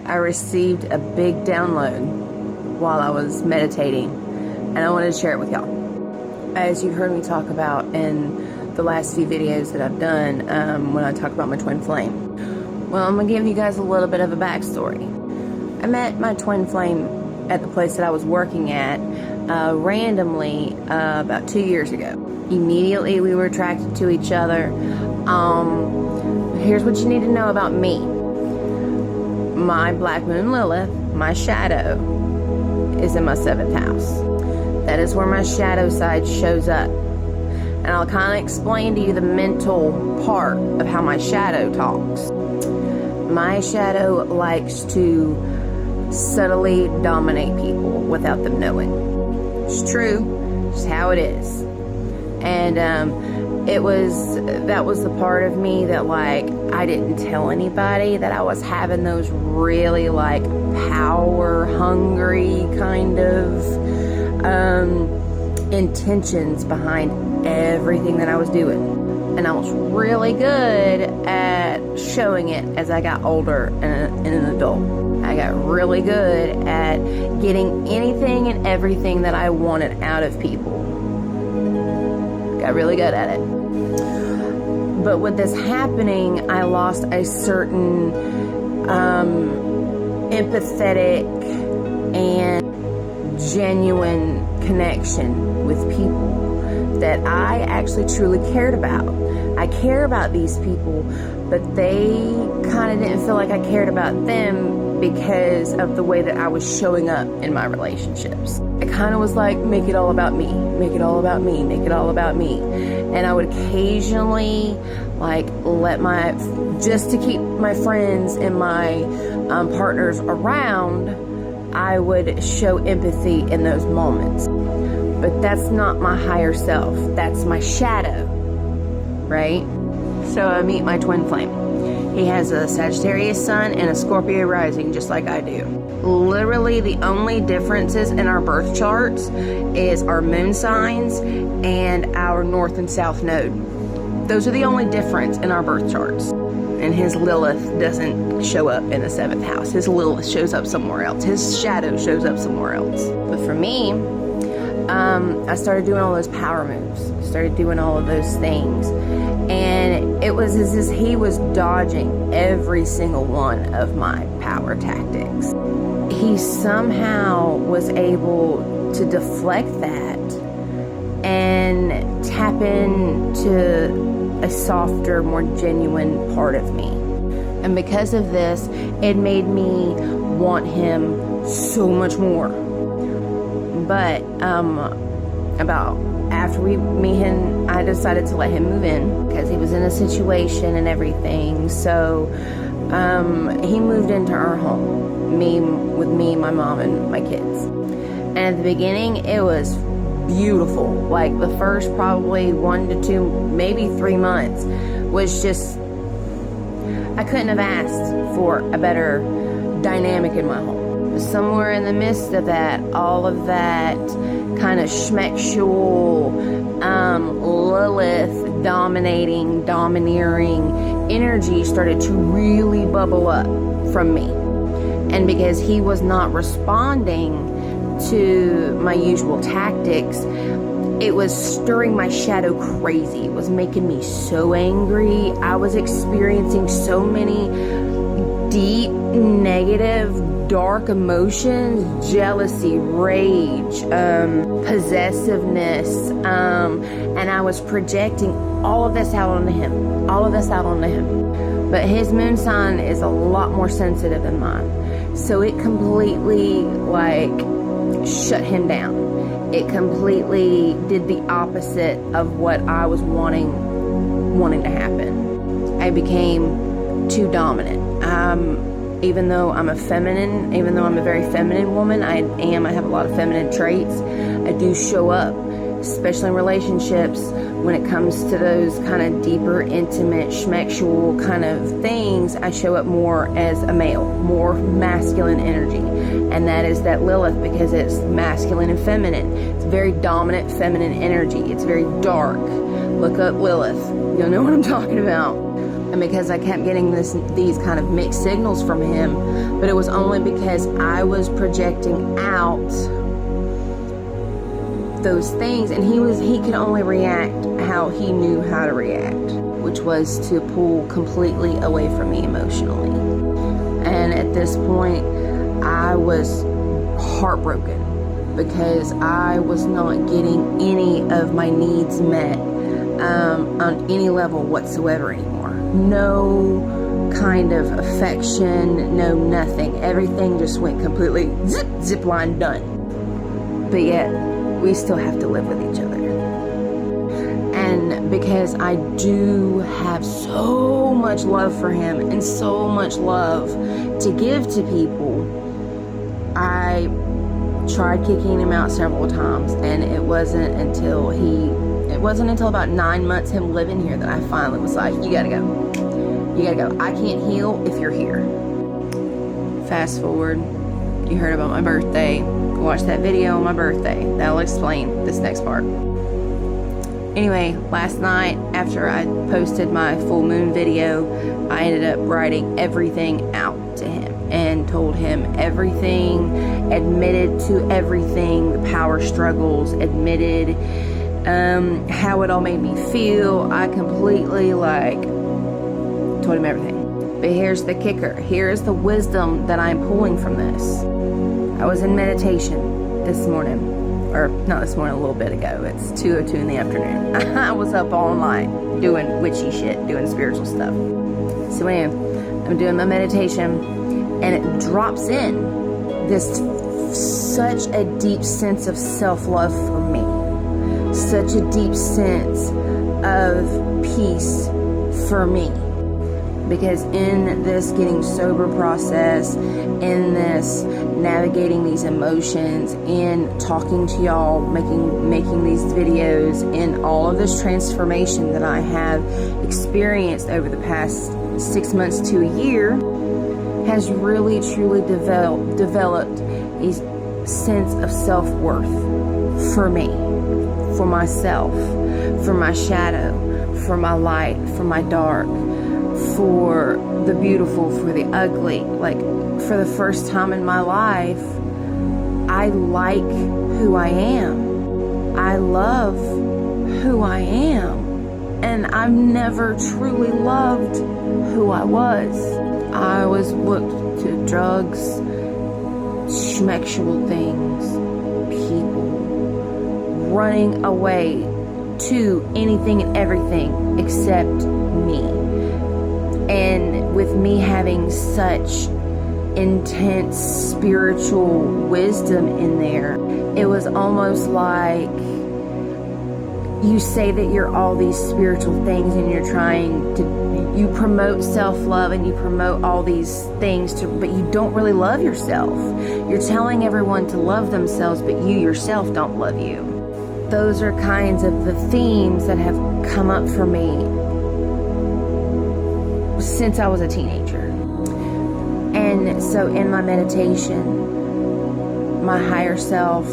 I received a big download while I was meditating, and I wanted to share it with y'all. As you've heard me talk about in the last few videos that I've done, when I talk about my twin flame. Well, I'm going to give you guys a little bit of a backstory. I met my twin flame at the place that I was working at randomly about 2 years ago. Immediately we were attracted to each other. Here's what you need to know about me. My Black Moon Lilith, my shadow, is in my 7th house. That is where my shadow side shows up. And I'll kind of explain to you the mental part of how my shadow talks. My shadow likes to subtly dominate people without them knowing. It's true. It's how it is. And that was the part of me that, like, I didn't tell anybody that I was having those really, like, power hungry kind of intentions behind everything that I was doing. And I was really good at showing it as I got older and an adult. I got really good at getting anything and everything that I wanted out of people. Got really good at it. But with this happening, I lost a certain empathetic and genuine connection with people that I actually truly cared about. I care about these people, but they kind of didn't feel like I cared about them because of the way that I was showing up in my relationships. It kind of was like, make it all about me, make it all about me, make it all about me. And I would occasionally, like, just to keep my friends and my partners around, I would show empathy in those moments. But that's not my higher self. That's my shadow, right? So I meet my twin flame. He has a Sagittarius sun and a Scorpio rising, just like I do. Literally, the only differences in our birth charts is our moon signs and our north and south node. Those are the only difference in our birth charts. And his Lilith doesn't show up in the 7th house. His Lilith shows up somewhere else. His shadow shows up somewhere else. But for me, I started doing all those power moves. Started doing all of those things. And it was as if he was dodging every single one of my power tactics. He somehow was able to deflect that and tap into a softer, more genuine part of me. And because of this, it made me want him so much more. But after I decided to let him move in because he was in a situation and everything. So he moved into our home, with me, my mom, and my kids. And at the beginning, it was beautiful. Like the first probably 1 to 2, maybe 3 months was just, I couldn't have asked for a better dynamic in my home. Somewhere in the midst of that, all of that kind of schmexual, Lilith domineering energy started to really bubble up from me. And because he was not responding to my usual tactics, it was stirring my shadow crazy. It was making me so angry. I was experiencing so many deep, negative, dark emotions, jealousy, rage, possessiveness, and I was projecting all of this out onto him, But his moon sign is a lot more sensitive than mine. So it completely, like, shut him down. It completely did the opposite of what I was wanting to happen. I became too dominant. Even though I'm a very feminine woman, I have a lot of feminine traits. I do show up, especially in relationships, when it comes to those kind of deeper, intimate, schmexual kind of things. I show up more as a male, more masculine energy. And that is that Lilith, because it's masculine and feminine. It's very dominant feminine energy. It's very dark. Look up Lilith. You'll know what I'm talking about. and because I kept getting these kind of mixed signals from him, but it was only because I was projecting out those things, and he could only react how he knew how to react, which was to pull completely away from me emotionally. And at this point, I was heartbroken because I was not getting any of my needs met on any level whatsoever anymore. No kind of affection, no nothing. Everything just went completely zip line done. But yet, we still have to live with each other. And because I do have so much love for him and so much love to give to people, I tried kicking him out several times, and it wasn't until about 9 months him living here that I finally was like, you gotta go. You gotta go. I can't heal if you're here. Fast forward, you heard about my birthday. Watch that video on my birthday. That'll explain this next part. Anyway, last night after I posted my full moon video, I ended up writing everything out to him and told him everything, admitted to everything, the power struggles, admitted how it all made me feel. I completely told him everything. But here's the kicker. Here is the wisdom that I'm pulling from this. I was in meditation this morning, or not this morning, a little bit ago. It's 2:02 in the afternoon. I was up all night doing witchy shit, doing spiritual stuff. So anyway, I'm doing my meditation, and it drops in this such a deep sense of self-love for me. Such a deep sense of peace for me. Because in this getting sober process, in this navigating these emotions, in talking to y'all, making these videos, in all of this transformation that I have experienced over the past 6 months to a year, has really truly developed a sense of self-worth for me, for myself, for my shadow, for my light, for my dark, for the beautiful, for the ugly. For the first time in my life, I like who I am. I love who I am. And I've never truly loved who I was. I was hooked to drugs, sexual things, people, running away to anything and everything except me. And with me having such intense spiritual wisdom in there, it was almost like you say that you're all these spiritual things, and you promote self-love and you promote all these things, but you don't really love yourself. You're telling everyone to love themselves, but you yourself don't love you. Those are kinds of the themes that have come up for me since I was a teenager. And so in my meditation, my higher self,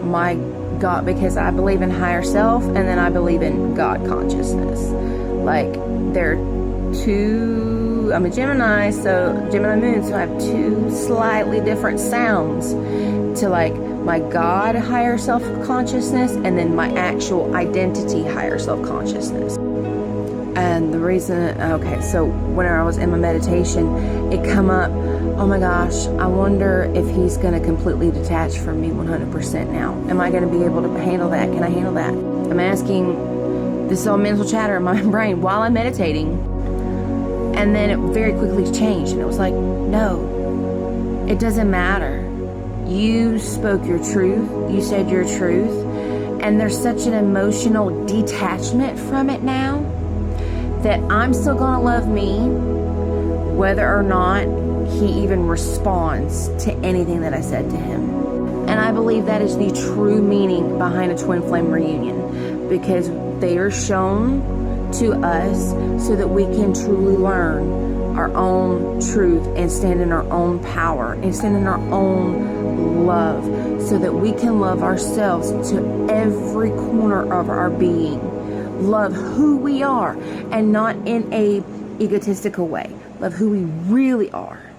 my God, because I believe in higher self and then I believe in God consciousness. They're two, I'm a Gemini, so Gemini moon, so I have two slightly different sounds to my God higher self consciousness and then my actual identity higher self consciousness. And the reason, so when I was in my meditation, it come up, oh my gosh, I wonder if he's going to completely detach from me 100% now. Am I going to be able to handle that? Can I handle that? I'm asking, this is all mental chatter in my brain while I'm meditating. And then it very quickly changed. And it was like, no, it doesn't matter. You spoke your truth. You said your truth. And there's such an emotional detachment from it now that I'm still going to love me whether or not he even responds to anything that I said to him. And I believe that is the true meaning behind a twin flame reunion, because they are shown to us so that we can truly learn our own truth and stand in our own power and stand in our own love, so that we can love ourselves to every corner of our being. Love who we are, and not in a egotistical way. Love who we really are.